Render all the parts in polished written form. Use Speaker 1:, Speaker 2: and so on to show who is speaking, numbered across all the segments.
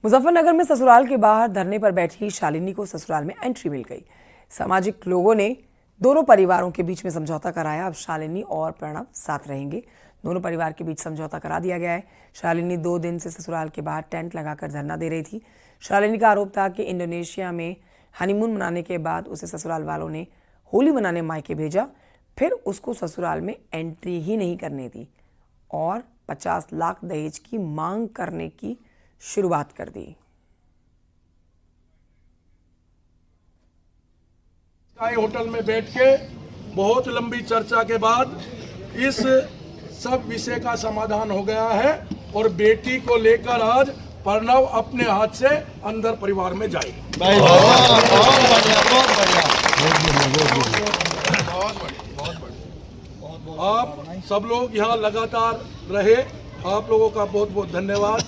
Speaker 1: मुजफ्फरनगर में ससुराल के बाहर धरने पर बैठी शालिनी को ससुराल में एंट्री मिल गई। सामाजिक लोगों ने दोनों परिवारों के बीच में समझौता कराया। अब शालिनी और प्रणव साथ रहेंगे। दोनों परिवार के बीच समझौता करा दिया गया है। शालिनी 2 दिन से ससुराल के बाहर टेंट लगाकर धरना दे रही थी। शालिनी का आरोप था कि इंडोनेशिया में हनीमून मनाने के बाद उसे ससुराल वालों ने होली मनाने मायके भेजा, फिर उसको ससुराल में एंट्री ही नहीं करने दी और 50 लाख दहेज की मांग करने की शुरुआत कर दी।
Speaker 2: स्काई होटल में बैठ के बहुत लंबी चर्चा के बाद इस सब विषय का समाधान हो गया है और बेटी को लेकर आज प्रणव अपने हाथ से अंदर परिवार में जाएगी। आप सब लोग यहाँ लगातार रहे। आप लोगों का बहुत बहुत धन्यवाद,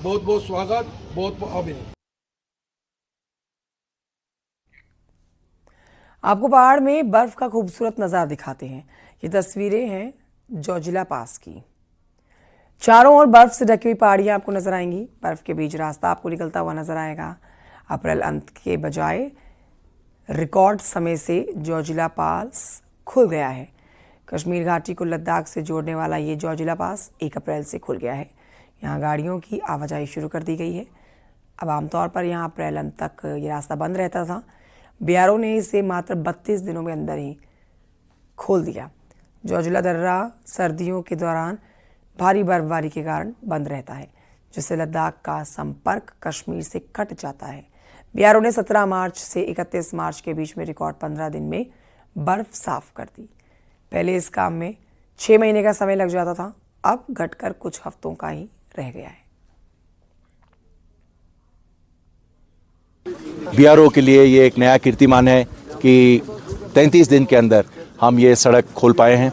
Speaker 2: बहुत बहुत स्वागत, बहुत बहुत अभिनंदन।
Speaker 1: आपको पहाड़ में बर्फ का खूबसूरत नज़ारा दिखाते हैं। ये तस्वीरें हैं जोजिला पास की। चारों ओर बर्फ से ढकी हुई पहाड़ियां आपको नजर आएंगी। बर्फ के बीच रास्ता आपको निकलता हुआ नजर आएगा। अप्रैल अंत के बजाय रिकॉर्ड समय से जोजिला पास खुल गया है। कश्मीर घाटी को लद्दाख से जोड़ने वाला ये जोजिला पास 1 अप्रैल से खुल गया है। यहाँ गाड़ियों की आवाजाही शुरू कर दी गई है। अब आमतौर पर यहाँ अप्रैल अंत तक ये रास्ता बंद रहता था। बीआरओ ने इसे मात्र 32 दिनों में अंदर ही खोल दिया। जोजिला दर्रा सर्दियों के दौरान भारी बर्फबारी के कारण बंद रहता है, जिससे लद्दाख का संपर्क कश्मीर से कट जाता है। बीआरओ ने 17 मार्च से 31 मार्च के बीच में रिकॉर्ड 15 दिन में बर्फ साफ कर दी। पहले इस काम में 6 महीने का समय लग जाता था, अब घटकर कुछ हफ्तों का ही रह गया है।
Speaker 3: बीआरओ के लिए ये एक नया कीर्तिमान है कि 33 दिन के अंदर हम ये सड़क खोल पाए हैं।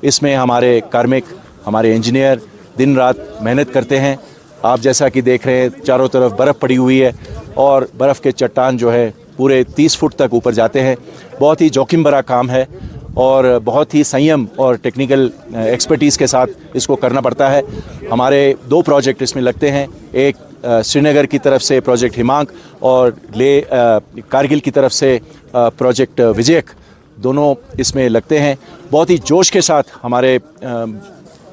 Speaker 3: इसमें हमारे कार्मिक, हमारे इंजीनियर दिन रात मेहनत करते हैं। आप जैसा कि देख रहे हैं चारों तरफ बर्फ़ पड़ी हुई है और बर्फ़ के चट्टान जो है पूरे 30 फुट तक ऊपर जाते हैं। बहुत ही जोखिम भरा काम है और बहुत ही संयम और टेक्निकल एक्सपर्टीज़ के साथ इसको करना पड़ता है। हमारे 2 प्रोजेक्ट इसमें लगते हैं। एक श्रीनगर की तरफ से प्रोजेक्ट हिमांक और कारगिल की तरफ से प्रोजेक्ट विजयक, दोनों इसमें लगते हैं। बहुत ही जोश के साथ हमारे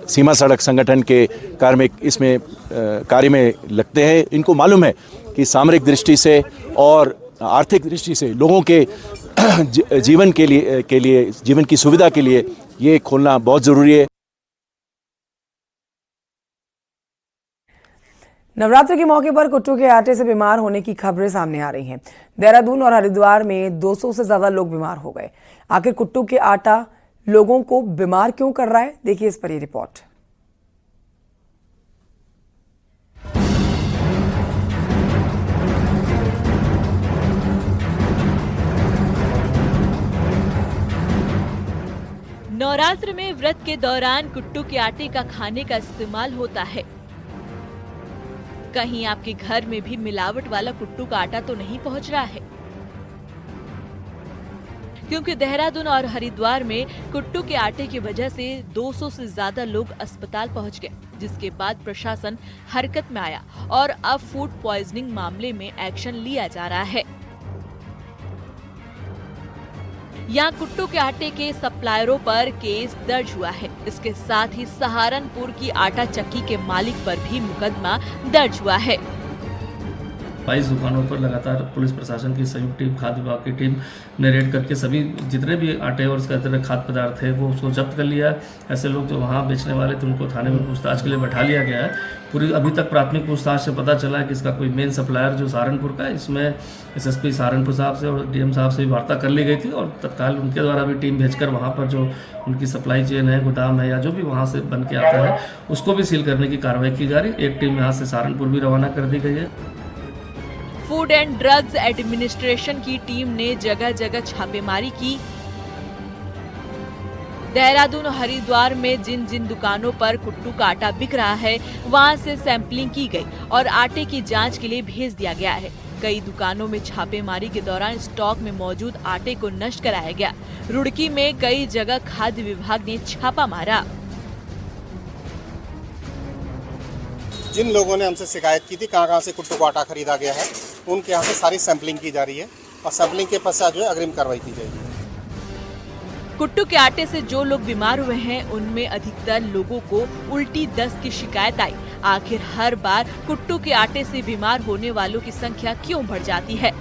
Speaker 3: सीमा सड़क संगठन के कार्मिक इसमें कार्य में लगते हैं। इनको मालूम है कि सामरिक दृष्टि से और आर्थिक दृष्टि से लोगों के जीवन के लिए जीवन की सुविधा के लिए ये खोलना बहुत ज़रूरी है।
Speaker 1: नवरात्र के मौके पर कुट्टू के आटे से बीमार होने की खबरें सामने आ रही हैं। देहरादून और हरिद्वार में 200 से ज्यादा लोग बीमार हो गए। आखिर कुट्टू के आटा लोगों को बीमार क्यों कर रहा है, देखिए इस पर ये रिपोर्ट।
Speaker 4: नवरात्र में व्रत के दौरान कुट्टू के आटे का खाने का इस्तेमाल होता है। कहीं आपके घर में भी मिलावट वाला कुट्टू का आटा तो नहीं पहुंच रहा है? क्योंकि देहरादून और हरिद्वार में कुट्टू के आटे की वजह से 200 से ज्यादा लोग अस्पताल पहुंच गए, जिसके बाद प्रशासन हरकत में आया और अब फूड पॉइजनिंग मामले में एक्शन लिया जा रहा है। यहाँ कुट्टू के आटे के सप्लायरों पर केस दर्ज हुआ है। इसके साथ ही सहारनपुर की आटा चक्की के मालिक पर भी मुकदमा दर्ज हुआ है।
Speaker 5: 22 दुकानों पर लगातार पुलिस प्रशासन की संयुक्त टीम, खाद्य विभाग की टीम ने रेड करके सभी जितने भी आटे और इसका तरह खाद्य पदार्थ है वो उसको जब्त कर लिया है। ऐसे लोग जो वहाँ बेचने वाले थे उनको थाने में पूछताछ के लिए बैठा लिया गया है। पूरी अभी तक प्राथमिक पूछताछ से पता चला है कि इसका कोई मेन सप्लायर जो सहारनपुर का है, इसमें एसएसपी सहारनपुर साहब से और डीएम साहब से भी वार्ता कर ली गई थी और तत्काल उनके द्वारा भी टीम भेजकर वहाँ पर जो उनकी सप्लाई चेन है, गोदाम है या जो भी वहाँ से बन के आता है उसको भी सील करने की कार्रवाई की जा रही है। एक टीम यहाँ से सहारनपुर भी रवाना कर दी गई है।
Speaker 4: फूड एंड ड्रग्स एडमिनिस्ट्रेशन की टीम ने जगह जगह छापेमारी की। देहरादून और हरिद्वार में जिन जिन दुकानों पर कुट्टू का आटा बिक रहा है वहां से सैंपलिंग की गई और आटे की जांच के लिए भेज दिया गया है। कई दुकानों में छापेमारी के दौरान स्टॉक में मौजूद आटे को नष्ट कराया गया। रुड़की में कई जगह खाद्य विभाग ने छापा मारा।
Speaker 6: जिन लोगों ने हमसे शिकायत की थी कहाँ से कुट्टू का आटा खरीदा गया है, उनके यहाँ से सारी सैंपलिंग की जा रही है और सैंपलिंग के पश्चात जो है अग्रिम कार्रवाई की जाएगी।
Speaker 4: कुट्टू के आटे से जो लोग बीमार हुए हैं उनमें अधिकतर लोगों को उल्टी दस्त की शिकायत आई। आखिर हर बार कुट्टू के आटे से बीमार होने वालों की संख्या क्यों बढ़ जाती है?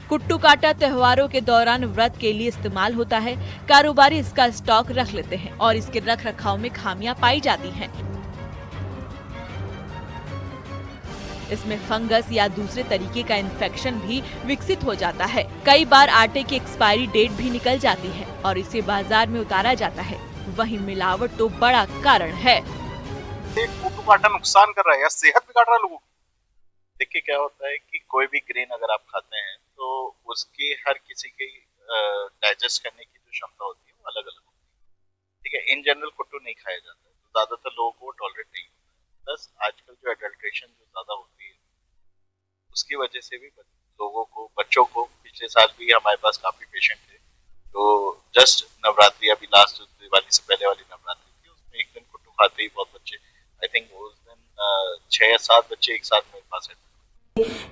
Speaker 4: कुट्टू का आटा त्योहारों के दौरान व्रत के लिए इस्तेमाल होता है। कारोबारी इसका स्टॉक रख लेते हैं और इसके रख रखाव में खामियां पाई जाती हैं। इसमें फंगस या दूसरे तरीके का इन्फेक्शन भी विकसित हो जाता है। कई बार आटे की एक्सपायरी डेट भी निकल जाती है और इसे बाजार में उतारा जाता है। वहीं मिलावट तो बड़ा कारण है।
Speaker 7: कुट्टू का आटा नुकसान कर रहा है या सेहत बिगाड़ रहा है लोगों की। देखिए क्या होता है कि कोई भी ग्रेन अगर आप खाते हैं तो उसकी हर किसी की डाइजेस्ट करने की जो क्षमता होती है वो अलग अलग होती है। ठीक है, इन जनरल कुट्टू नहीं खाया जाता है, तो ज्यादातर लोगों को टॉलरेट नहीं होता है। प्लस आजकल जो एडल्ट्रेशन जो ज्यादा होती है उसकी वजह से भी लोगों को, बच्चों को, पिछले साल भी हमारे पास काफी पेशेंट थे तो जस्ट नवरात्रि, अभी लास्ट दिवाली से पहले वाली नवरात्रि थी, उसमें एक दिन कुट्टू खाते ही बहुत बच्चे, आई थिंक उस दिन 6 या 7 बच्चे एक साथ मेरे पास आए।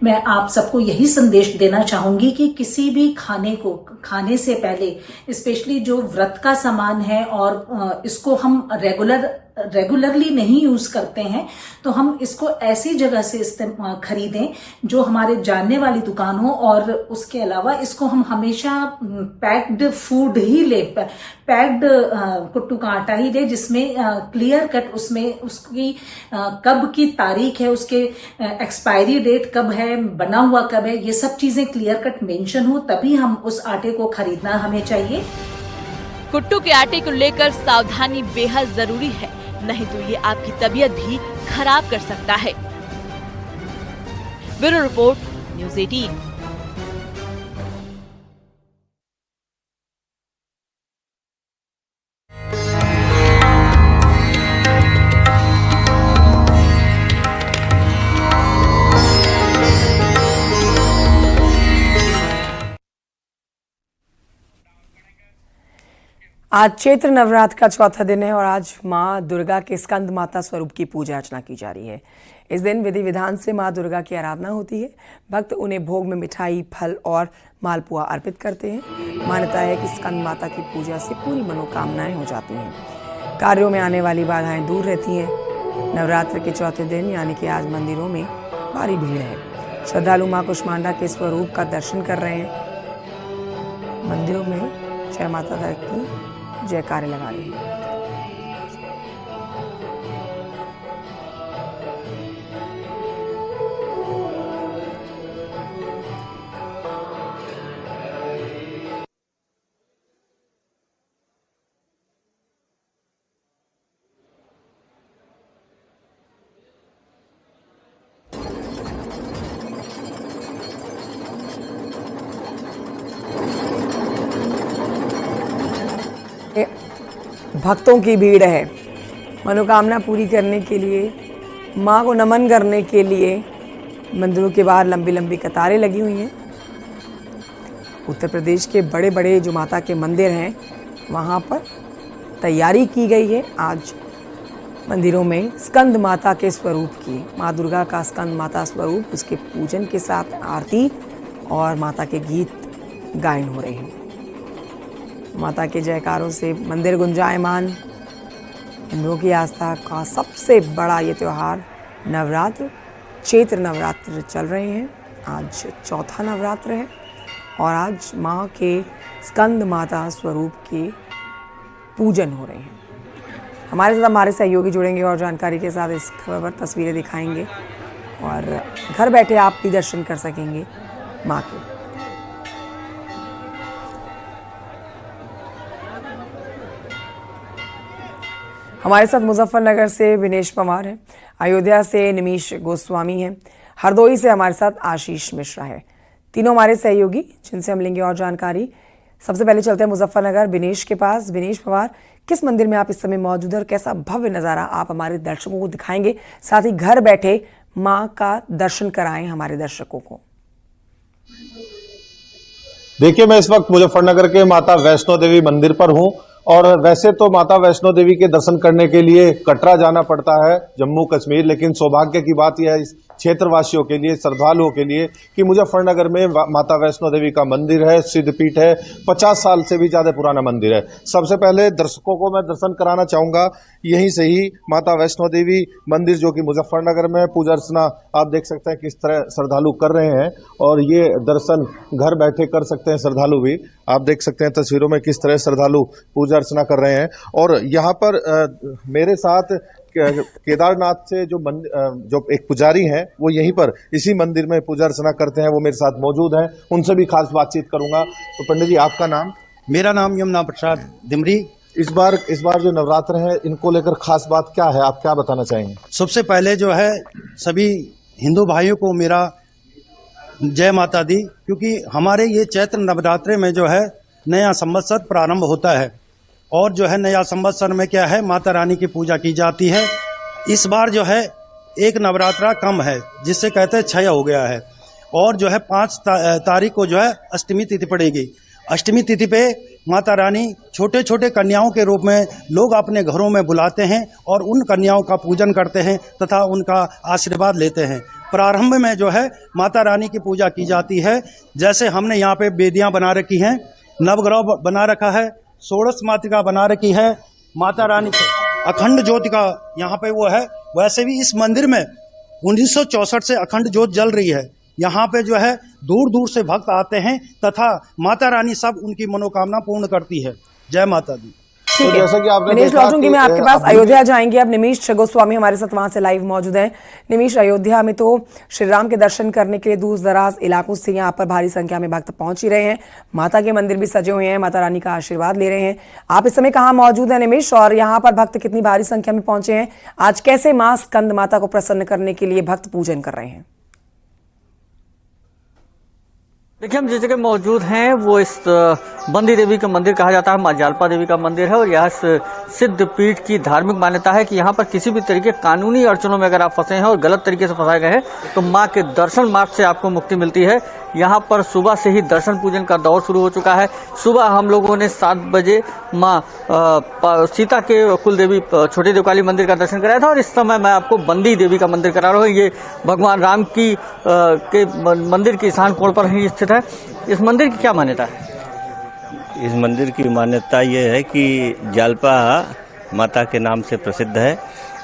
Speaker 8: मैं आप सबको यही संदेश देना चाहूंगी कि किसी भी खाने को खाने से पहले, स्पेशली जो व्रत का सामान है और इसको हम रेगुलरली नहीं यूज करते हैं, तो हम इसको ऐसी जगह से खरीदें जो हमारे जानने वाली दुकान हो। और उसके अलावा इसको हम हमेशा पैक्ड फूड ही ले, पैक्ड कुट्टू का आटा ही ले जिसमें क्लियर कट उसमें उसकी कब की तारीख है, उसके एक्सपायरी डेट कब है, बना हुआ कब है, ये सब चीजें क्लियर कट मेंशन हो, तभी हम उस आटे को खरीदना हमें चाहिए।
Speaker 4: कुट्टू के आटे को लेकर सावधानी बेहद जरूरी है, नहीं तो ये आपकी तबीयत भी खराब कर सकता है। Bureau report, news 18।
Speaker 1: आज चैत्र नवरात्र का चौथा दिन है और आज मां दुर्गा के स्कंद माता स्वरूप की पूजा अर्चना की जा रही है। इस दिन विधि विधान से मां दुर्गा की आराधना होती है। भक्त उन्हें भोग में मिठाई, फल और मालपुआ अर्पित करते हैं। मान्यता है कि स्कंद माता की पूजा से पूरी मनोकामनाएं हो जाती हैं, कार्यों में आने वाली बाधाएं दूर रहती हैं। नवरात्र के चौथे दिन यानी कि आज मंदिरों में भारी भीड़ है। श्रद्धालु मां कुष्मांडा के स्वरूप का दर्शन कर रहे हैं। मंदिरों में जय माता दी की जयकारे लगा रही है। भक्तों की भीड़ है। मनोकामना पूरी करने के लिए, मां को नमन करने के लिए मंदिरों के बाहर लंबी लंबी कतारें लगी हुई हैं। उत्तर प्रदेश के बड़े बड़े जो माता के मंदिर हैं वहां पर तैयारी की गई है। आज मंदिरों में स्कंद माता के स्वरूप की, माँ दुर्गा का स्कंद माता स्वरूप, उसके पूजन के साथ आरती और माता के गीत गायन हो रहे हैं। माता के जयकारों से मंदिर गुंजायमान। हिंदुओं की आस्था का सबसे बड़ा ये त्यौहार नवरात्र, चैत्र नवरात्र चल रहे हैं। आज चौथा नवरात्र है और आज माँ के स्कंद माता स्वरूप के पूजन हो रहे हैं। हमारे सहयोगी जुड़ेंगे और जानकारी के साथ इस खबर पर तस्वीरें दिखाएंगे और घर बैठे आप भी दर्शन कर सकेंगे माँ के। हमारे साथ मुजफ्फरनगर से विनेश पवार है, अयोध्या से निमीश गोस्वामी है, हरदोई से हमारे साथ आशीष मिश्रा है। तीनों हमारे सहयोगी जिनसे हम लेंगे और जानकारी। सबसे पहले चलते हैं मुजफ्फरनगर विनेश के पास। विनेश पवार, किस मंदिर में आप इस समय मौजूद हैं और कैसा भव्य नज़ारा आप हमारे दर्शकों को दिखाएंगे, साथ ही घर बैठे माँ का दर्शन कराएं हमारे दर्शकों को?
Speaker 9: देखिए, मैं इस वक्त मुजफ्फरनगर के माता वैष्णो देवी मंदिर पर हूं और वैसे तो माता वैष्णो देवी के दर्शन करने के लिए कटरा जाना पड़ता है, जम्मू कश्मीर, लेकिन सौभाग्य की बात यह है इस क्षेत्रवासियों के लिए, श्रद्धालुओं के लिए, कि मुजफ्फरनगर में माता वैष्णो देवी का मंदिर है, सिद्धपीठ है, 50 साल से भी ज्यादा पुराना मंदिर है। सबसे पहले दर्शकों को मैं दर्शन कराना चाहूंगा यहीं से ही माता वैष्णो देवी मंदिर, जो कि मुजफ्फरनगर में पूजा अर्चना आप देख सकते हैं किस तरह श्रद्धालु कर रहे हैं, और ये दर्शन घर बैठे कर सकते हैं श्रद्धालु भी। आप देख सकते हैं तस्वीरों में किस तरह श्रद्धालु पूजा अर्चना कर रहे हैं। और यहाँ पर मेरे साथ केदारनाथ से जो एक पुजारी हैं, वो यहीं पर इसी मंदिर में पूजा अर्चना करते हैं, वो मेरे साथ मौजूद हैं, उनसे भी खास बातचीत करूंगा। तो पंडित जी, आपका नाम?
Speaker 10: मेरा नाम यमुना प्रसाद दिमरी।
Speaker 9: इस बार जो नवरात्र है, इनको लेकर खास बात क्या है, आप क्या बताना चाहेंगे?
Speaker 10: सबसे पहले जो है सभी हिंदू भाइयों को मेरा जय माता दी, क्योंकि हमारे ये चैत्र नवरात्रे में जो है नया संवत्सर प्रारंभ होता है, और जो है नया संवत्सर में क्या है, माता रानी की पूजा की जाती है। इस बार जो है एक नवरात्रा कम है, जिससे कहते हैं 6 हो गया है, और जो है 5 तारीख को जो है अष्टमी तिथि पड़ेगी। अष्टमी तिथि पे माता रानी छोटे छोटे कन्याओं के रूप में लोग अपने घरों में बुलाते हैं और उन कन्याओं का पूजन करते हैं तथा उनका आशीर्वाद लेते हैं। प्रारंभ में जो है माता रानी की पूजा की जाती है, जैसे हमने यहाँ पे बेदियाँ बना रखी हैं, नवग्रह बना रखा है, षोडश मातृका बना रखी है, माता रानी अखंड ज्योति का यहाँ पे वो है। वैसे भी इस मंदिर में 1964 से अखंड ज्योत जल रही है। यहाँ पे जो है दूर दूर से भक्त आते हैं तथा माता रानी सब उनकी मनोकामना पूर्ण करती है। जय माता दी।
Speaker 1: ठीक
Speaker 9: तो
Speaker 1: है,
Speaker 9: जैसा कि आपने
Speaker 1: निमेश
Speaker 9: देखा
Speaker 1: लौटूंगी
Speaker 9: कि
Speaker 1: मैं आपके पास। अयोध्या जाएंगे अब। निमेश गोस्वामी हमारे साथ वहां से लाइव मौजूद हैं। निमेश, अयोध्या में तो श्री राम के दर्शन करने के लिए दूर दराज इलाकों से यहाँ पर भारी संख्या में भक्त पहुंच ही रहे हैं। माता के मंदिर भी सजे हुए हैं, माता रानी का आशीर्वाद ले रहे हैं। आप इस समय कहाँ मौजूद हैं निमेश, और यहाँ पर भक्त कितनी भारी संख्या में पहुंचे हैं? आज कैसे मां स्कंद माता को प्रसन्न करने के लिए भक्त पूजन कर रहे हैं?
Speaker 11: देखिए, हम जिस जगह मौजूद हैं वो इस बंदी देवी का मंदिर कहा जाता है, माँ जालपा देवी का मंदिर है, और यह सिद्ध पीठ की धार्मिक मान्यता है कि यहाँ पर किसी भी तरीके कानूनी अड़चनों में अगर आप फंसे हैं और गलत तरीके से फंसाए गए हैं तो माँ के दर्शन मार्ग से आपको मुक्ति मिलती है। यहाँ पर सुबह से ही दर्शन पूजन का दौर शुरू हो चुका है। सुबह हम लोगों ने 7 बजे माँ सीता के कुल देवी छोटी देव काली मंदिर का दर्शन कराया था, और इस समय मैं आपको बंदी देवी का मंदिर करा रहा हूँ। ये भगवान राम की के मंदिर के ईशान कोण पर ही स्थित है। इस मंदिर की क्या मान्यता है?
Speaker 12: इस मंदिर की मान्यता ये है कि जालपा माता के नाम से प्रसिद्ध है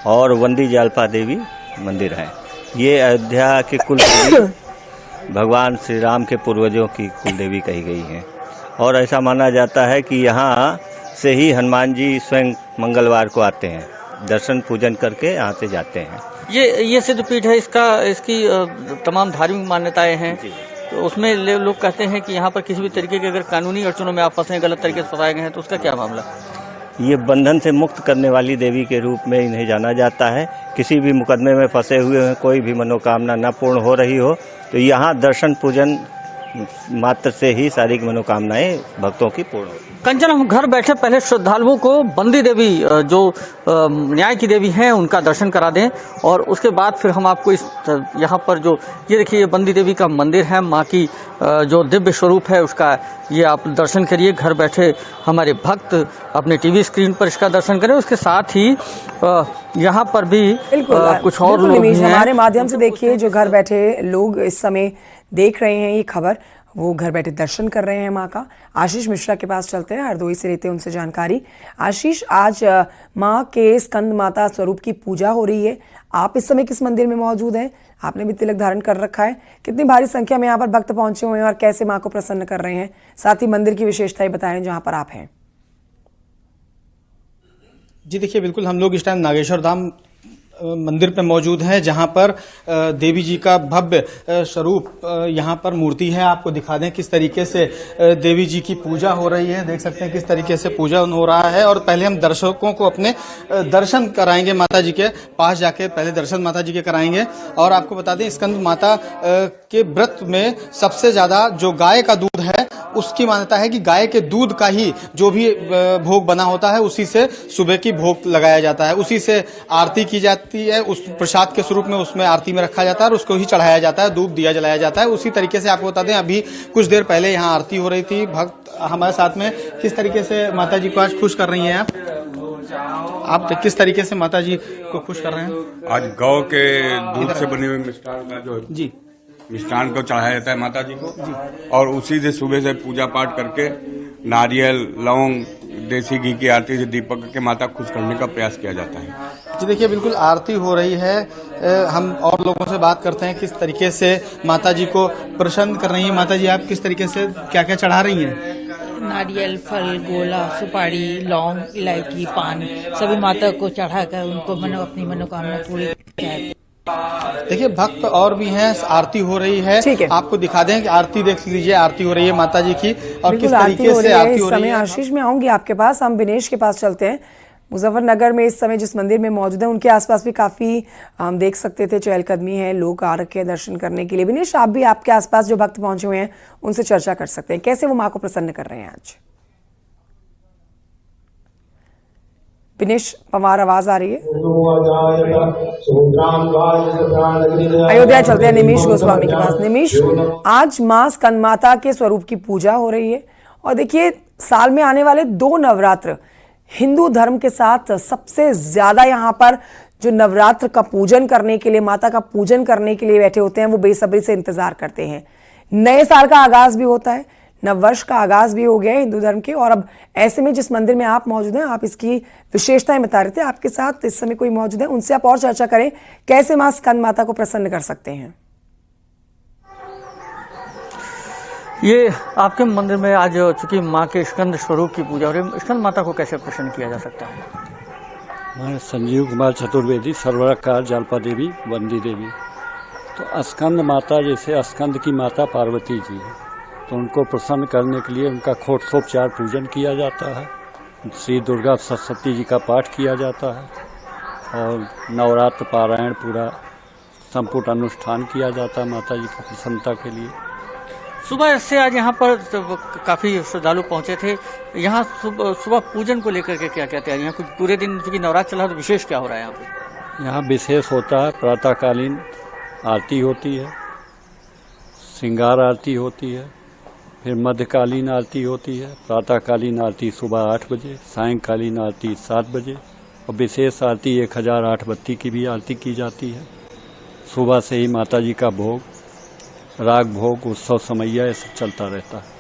Speaker 12: और वंदी जालपा देवी मंदिर है। ये अयोध्या के कुल देवी भगवान श्री राम के पूर्वजों की कुल देवी कही गई हैं, और ऐसा माना जाता है कि यहाँ से ही हनुमान जी स्वयं मंगलवार को आते हैं, दर्शन पूजन करके यहाँ से जाते हैं।
Speaker 11: ये सिद्ध पीठ है, इसकी तमाम धार्मिक मान्यताएं हैं, तो उसमें लोग कहते हैं कि यहाँ पर किसी भी तरीके के अगर कानूनी अड़चनों में आप फंसे हैं, गलत तरीके से फंसाए गए हैं, तो उसका क्या मामला?
Speaker 12: ये बंधन से मुक्त करने वाली देवी के रूप में इन्हें जाना जाता है। किसी भी मुकदमे में फंसे हुए हैं, कोई भी मनोकामना न पूर्ण हो रही हो, तो यहाँ दर्शन पूजन मात्र से ही सारी मनोकामनाएं भक्तों की पूर्ण होती।
Speaker 11: कंचन, हम घर बैठे पहले श्रद्धालुओं को बंदी देवी जो न्याय की देवी हैं उनका दर्शन करा दें, और उसके बाद फिर हम आपको इस यहाँ पर जो ये देखिए ये बंदी देवी का मंदिर है, माँ की जो दिव्य स्वरूप है उसका ये आप दर्शन करिए। घर बैठे हमारे भक्त अपने टीवी स्क्रीन पर इसका दर्शन करें। उसके साथ ही यहाँ पर भी कुछ और लोग हैं
Speaker 1: हमारे माध्यम से। देखिए, जो घर बैठे लोग इस समय देख रहे हैं ये खबर, वो घर बैठे दर्शन कर रहे हैं माँ का। आशीष मिश्रा के पास चलते हैं, हरदोई से लेते हैं उनसे जानकारी। आशीष, आज माँ के स्कंद माता स्वरूप की पूजा हो रही है, आप इस समय किस मंदिर में मौजूद हैं? आपने भी तिलक धारण कर रखा है, कितनी भारी संख्या में यहाँ पर भक्त पहुंचे हुए हैं और कैसे माँ को प्रसन्न कर रहे हैं? साथ ही मंदिर की विशेषताएं बताएं जहाँ पर आप हैं।
Speaker 13: जी देखिए, बिल्कुल हम लोग इस टाइम नागेश्वर धाम मंदिर पे मौजूद हैं, जहां पर देवी जी का भव्य स्वरूप यहां पर मूर्ति है। आपको दिखा दें किस तरीके से देवी जी की पूजा हो रही है। देख सकते हैं किस तरीके से पूजा हो रहा है, और पहले हम दर्शकों को अपने दर्शन कराएंगे माता जी के पास जाके, पहले दर्शन माता जी के कराएंगे। और आपको बता दें, स्कंद माता के व्रत में सबसे ज्यादा जो गाय का दूध है उसकी मान्यता है कि गाय के दूध का ही जो भी भोग बना होता है उसी से सुबह की भोग लगाया जाता है, उसी से आरती की जाती है, उस प्रसाद के स्वरूप में उसमें आरती में रखा जाता है और उसको ही चढ़ाया जाता है, धूप दिया जलाया जाता है। उसी तरीके से आपको बता दें, अभी कुछ देर पहले यहाँ आरती हो रही थी। भक्त हमारे साथ में किस तरीके से माता जी को आज खुश कर रही हैं आप किस तरीके से माता जी को खुश कर रहे हैं?
Speaker 14: आज गौ के दूध से बने हुए मिष्ठान का जो जी मिष्ठान को चढ़ाया जाता है माता जी को जी, और उसी से सुबह से पूजा पाठ करके नारियल, लौंग, देसी घी की आरती से दीपक के माता खुश करने का प्रयास किया जाता है।
Speaker 13: जी देखिए, बिल्कुल आरती हो रही है। हम और लोगों से बात करते हैं किस तरीके से माता जी को प्रसन्न कर रही हैं। माता जी, आप किस तरीके से क्या क्या चढ़ा रही हैं?
Speaker 15: नारियल, फल, गोला, सुपारी, लौंग, इलायची, पान सभी माता को चढ़ाकर उनको अपनी मनोकामना पूरी करते।
Speaker 13: देखिए, भक्त और भी हैं, आरती हो रही है, आपको दिखा दें कि आरती देख लीजिए, आरती हो रही है माता जी की और किस तरीके से आरती हो रही है।
Speaker 1: आशीष में आऊंगी आपके पास, हम विनेश के पास चलते हैं। मुजफ्फरनगर में इस समय जिस मंदिर में मौजूद है उनके आसपास भी काफी हम देख सकते थे चहलकदमी है, लोग आ रखे हैं दर्शन करने के लिए। विनेश, आप भी आपके आसपास जो भक्त पहुंचे हुए हैं उनसे चर्चा कर सकते हैं, कैसे वो माँ को प्रसन्न कर रहे हैं आज? विनेश पवार, आवाज आ रही है? अयोध्या चलते हैं निमिष गोस्वामी के पास। निमिष, आज मां स्कंद माता के स्वरूप की पूजा हो रही है और देखिए, साल में आने वाले 2 नवरात्र हिंदू धर्म के साथ सबसे ज्यादा यहाँ पर जो नवरात्र का पूजन करने के लिए, माता का पूजन करने के लिए बैठे होते हैं, वो बेसब्री से इंतजार करते हैं। नए साल का आगाज भी होता है, नववर्ष का आगाज भी हो गया है हिंदू धर्म के, और अब ऐसे में जिस मंदिर में आप मौजूद हैं, आप इसकी विशेषताएं बता रहे थे, आपके साथ इस समय कोई मौजूद है, उनसे आप और चर्चा करें, कैसे मां स्कंद माता को प्रसन्न कर सकते हैं?
Speaker 11: ये आपके मंदिर में आज चूंकि माँ के स्कंद स्वरूप की पूजा हो रही है, स्कंद माता को कैसे प्रसन्न किया जा सकता है?
Speaker 16: मैं संजीव कुमार चतुर्वेदी, सर्वरकार जालपा देवी, वंदी देवी। तो स्कंद माता, जैसे स्कंद की माता पार्वती जी, तो उनको प्रसन्न करने के लिए उनका षोडशोपचार पूजन किया जाता है, श्री दुर्गा सरस्वती जी का पाठ किया जाता है और नवरात्र पारायण पूरा संपूर्ण अनुष्ठान किया जाता है माता जी की प्रसन्नता के लिए।
Speaker 11: सुबह से आज यहाँ पर काफी श्रद्धालु पहुंचे थे। यहाँ सुबह पूजन को लेकर के क्या कहते हैं? यहाँ कुछ पूरे दिन चूंकि नवरात्र चला, तो विशेष क्या हो रहा है यहाँ पे?
Speaker 16: यहाँ विशेष होता है, प्रातःकालीन आरती होती है, श्रृंगार आरती होती है, फिर मध्यकालीन आरती होती है। प्रातःकालीन आरती सुबह 8 बजे, सायंकालीन आरती 7 बजे और विशेष आरती 1008 बत्ती की भी आरती की जाती है। सुबह से ही माता जी का भोग, राग भोग, उत्सव समैया, ये सब चलता रहता है।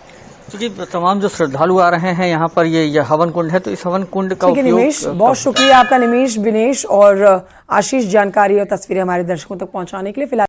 Speaker 11: क्योंकि तमाम जो श्रद्धालु आ रहे हैं यहाँ पर, ये हवन कुंड है, तो इस हवन कुंड का उपयोग।
Speaker 1: निमेश, बहुत शुक्रिया आपका निमेश, विनेश और आशीष जानकारी और तस्वीरें हमारे दर्शकों तक पहुंचाने के लिए। फिलहाल